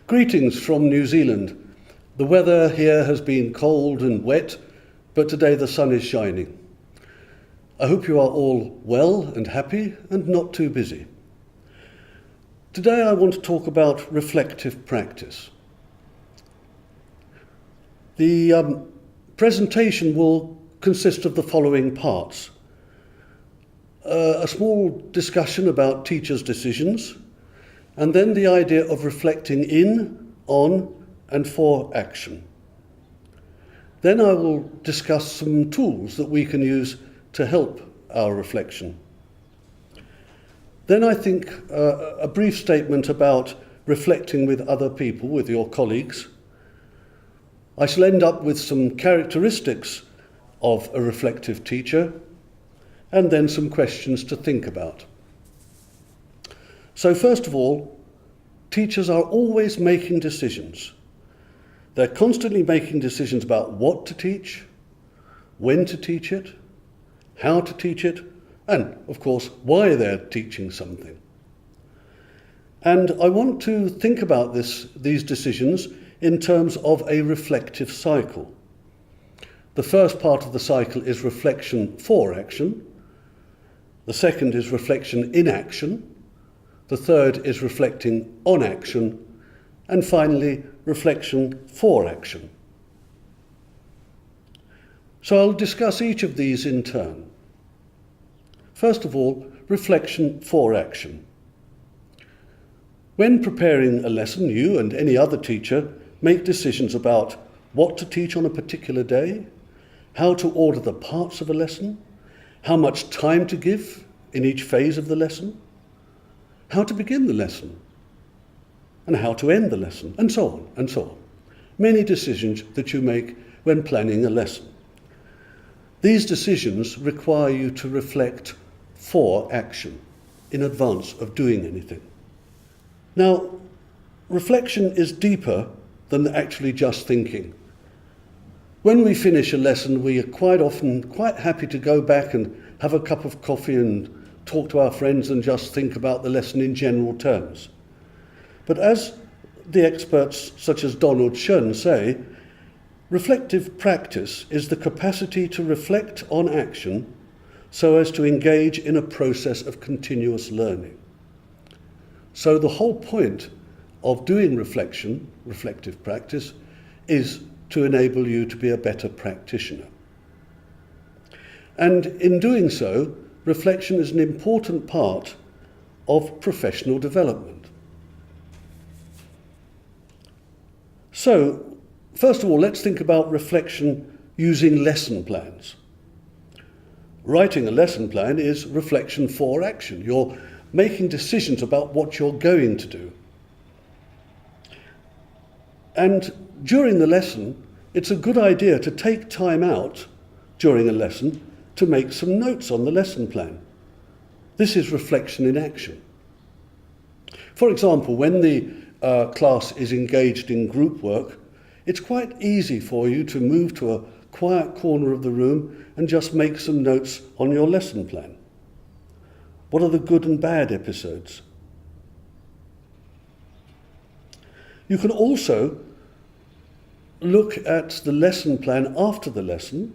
Greetings from New Zealand. The weather here has been cold and wet, but today the sun is shining. I hope you are all well and happy and not too busy. Today I want to talk about reflective practice. The presentation will consist of the following parts. A small discussion about teachers' decisions, and then the idea of reflecting in, on, and for action. Then I will discuss some tools that we can use to help our reflection. Then I think a brief statement about reflecting with other people, with your colleagues. I shall end up with some characteristics of a reflective teacher, and then some questions to think about. So first of all, teachers are always making decisions. They're constantly making decisions about what to teach, when to teach it, how to teach it, and of course, why they're teaching something. And I want to think about these decisions in terms of a reflective cycle. The first part of the cycle is reflection for action. The second is reflection in action. The third is reflecting on action. And finally, reflection for action. So I'll discuss each of these in turn. First of all, reflection for action. When preparing a lesson, you and any other teacher make decisions about what to teach on a particular day, how to order the parts of a lesson, how much time to give in each phase of the lesson, how to begin the lesson, and how to end the lesson, and so on, and so on. Many decisions that you make when planning a lesson. These decisions require you to reflect for action in advance of doing anything. Now, reflection is deeper than actually just thinking. When we finish a lesson, we are quite often quite happy to go back and have a cup of coffee and talk to our friends and just think about the lesson in general terms. But as the experts such as Donald Schoen say, reflective practice is the capacity to reflect on action so as to engage in a process of continuous learning. So the whole point of doing reflective practice, is to enable you to be a better practitioner. And in doing so, reflection is an important part of professional development. So, first of all, let's think about reflection using lesson plans. Writing a lesson plan is reflection for action. You're making decisions about what you're going to do. And during the lesson, it's a good idea to take time out during a lesson to make some notes on the lesson plan. This is reflection in action. For example, when the class is engaged in group work, it's quite easy for you to move to a quiet corner of the room and just make some notes on your lesson plan. What are the good and bad episodes? You can also look at the lesson plan after the lesson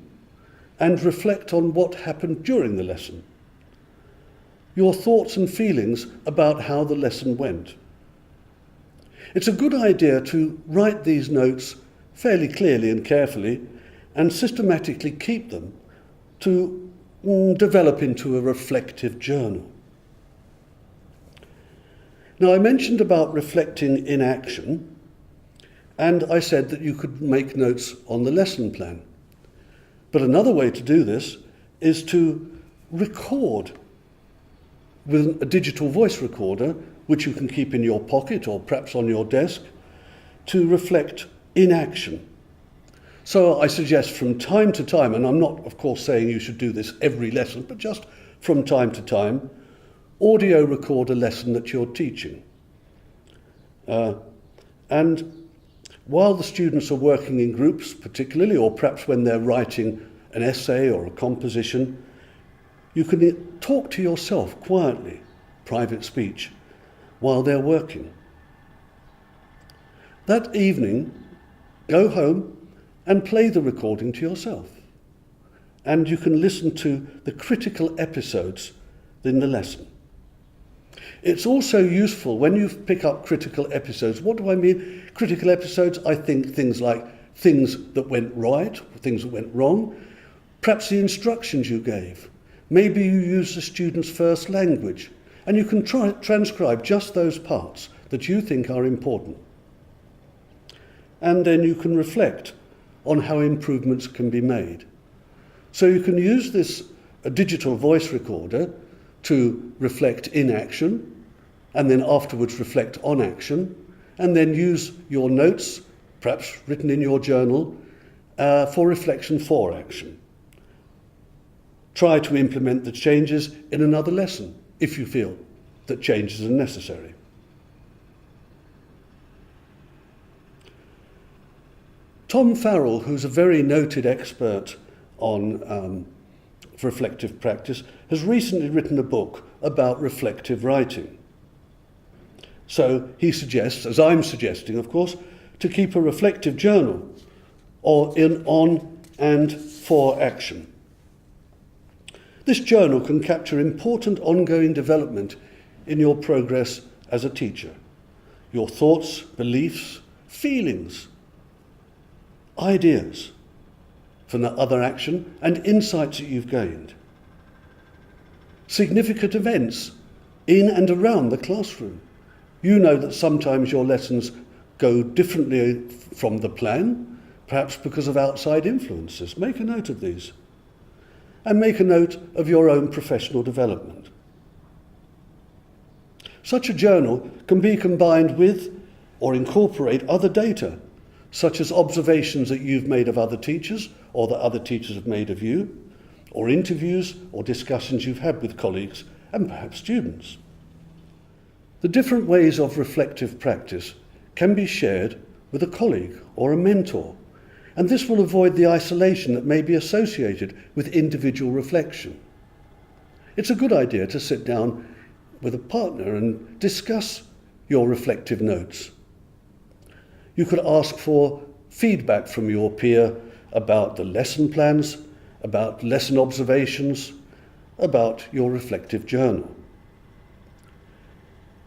and reflect on what happened during the lesson. Your thoughts and feelings about how the lesson went. It's a good idea to write these notes fairly clearly and carefully and systematically keep them to develop into a reflective journal. Now, I mentioned about reflecting in action, and I said that you could make notes on the lesson plan. But another way to do this is to record with a digital voice recorder, which you can keep in your pocket or perhaps on your desk, to reflect in action. So I suggest from time to time, and I'm not, of course, saying you should do this every lesson, but just from time to time, audio record a lesson that you're teaching. And while the students are working in groups particularly, or perhaps when they're writing an essay or a composition, you can talk to yourself quietly, private speech, while they're working. That evening, go home and play the recording to yourself. And you can listen to the critical episodes in the lesson. It's also useful when you pick up critical episodes. What do I mean? Critical episodes, I think things like things that went right, things that went wrong, perhaps the instructions you gave. Maybe you use the student's first language, and you can transcribe just those parts that you think are important. And then you can reflect on how improvements can be made. So you can use this digital voice recorder to reflect in action, and then afterwards reflect on action, and then use your notes, perhaps written in your journal, for reflection for action. Try to implement the changes in another lesson if you feel that changes are necessary. Tom Farrell, who's a very noted expert on reflective practice, has recently written a book about reflective writing. So he suggests, as I'm suggesting of course, to keep a reflective journal on and for action. This journal can capture important ongoing development in your progress as a teacher. Your thoughts, beliefs, feelings, ideas from the other action and insights that you've gained. Significant events in and around the classroom. You know that sometimes your lessons go differently from the plan, perhaps because of outside influences. Make a note of these. And make a note of your own professional development. Such a journal can be combined with or incorporate other data, such as observations that you've made of other teachers or that other teachers have made of you, or interviews or discussions you've had with colleagues and perhaps students. The different ways of reflective practice can be shared with a colleague or a mentor, and this will avoid the isolation that may be associated with individual reflection. It's a good idea to sit down with a partner and discuss your reflective notes. You could ask for feedback from your peer about the lesson plans, about lesson observations, about your reflective journal.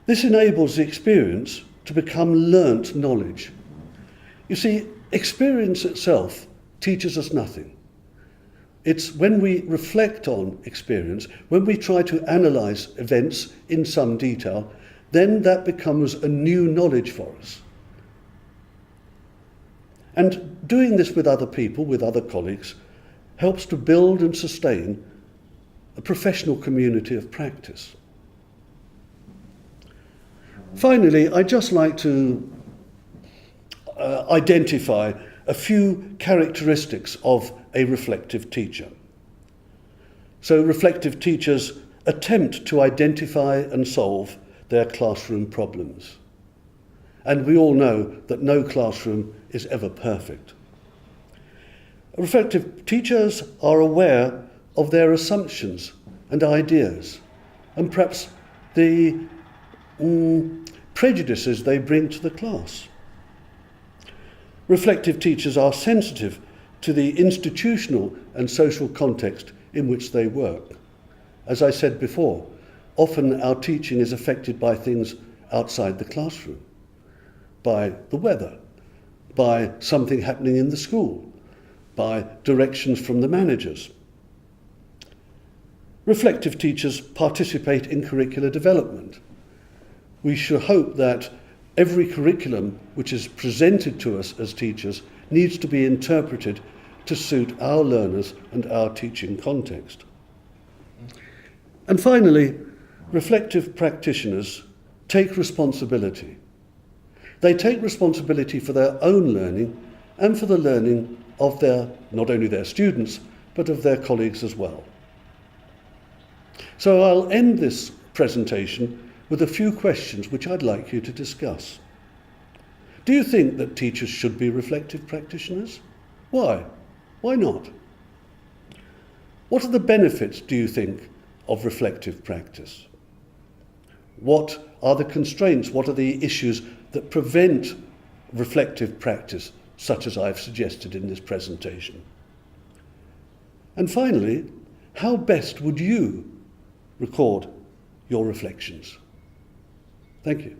This enables the experience to become learnt knowledge. You see, experience itself teaches us nothing. It's when we reflect on experience, when we try to analyse events in some detail, then that becomes a new knowledge for us. And doing this with other people, with other colleagues, helps to build and sustain a professional community of practice. Finally, I'd just like to identify a few characteristics of a reflective teacher. So reflective teachers attempt to identify and solve their classroom problems. And we all know that no classroom is ever perfect. Reflective teachers are aware of their assumptions and ideas, and perhaps the prejudices they bring to the class. Reflective teachers are sensitive to the institutional and social context in which they work. As I said before, often our teaching is affected by things outside the classroom, by the weather, by something happening in the school, by directions from the managers. Reflective teachers participate in curricular development. We should hope that every curriculum which is presented to us as teachers needs to be interpreted to suit our learners and our teaching context. And finally, reflective practitioners take responsibility. They take responsibility for their own learning and for the learning of not only their students, but of their colleagues as well. So I'll end this presentation with a few questions which I'd like you to discuss. Do you think that teachers should be reflective practitioners? Why? Why not? What are the benefits, do you think, of reflective practice? What are the constraints? What are the issues that prevent reflective practice such as I've suggested in this presentation? And finally, how best would you record your reflections? Thank you.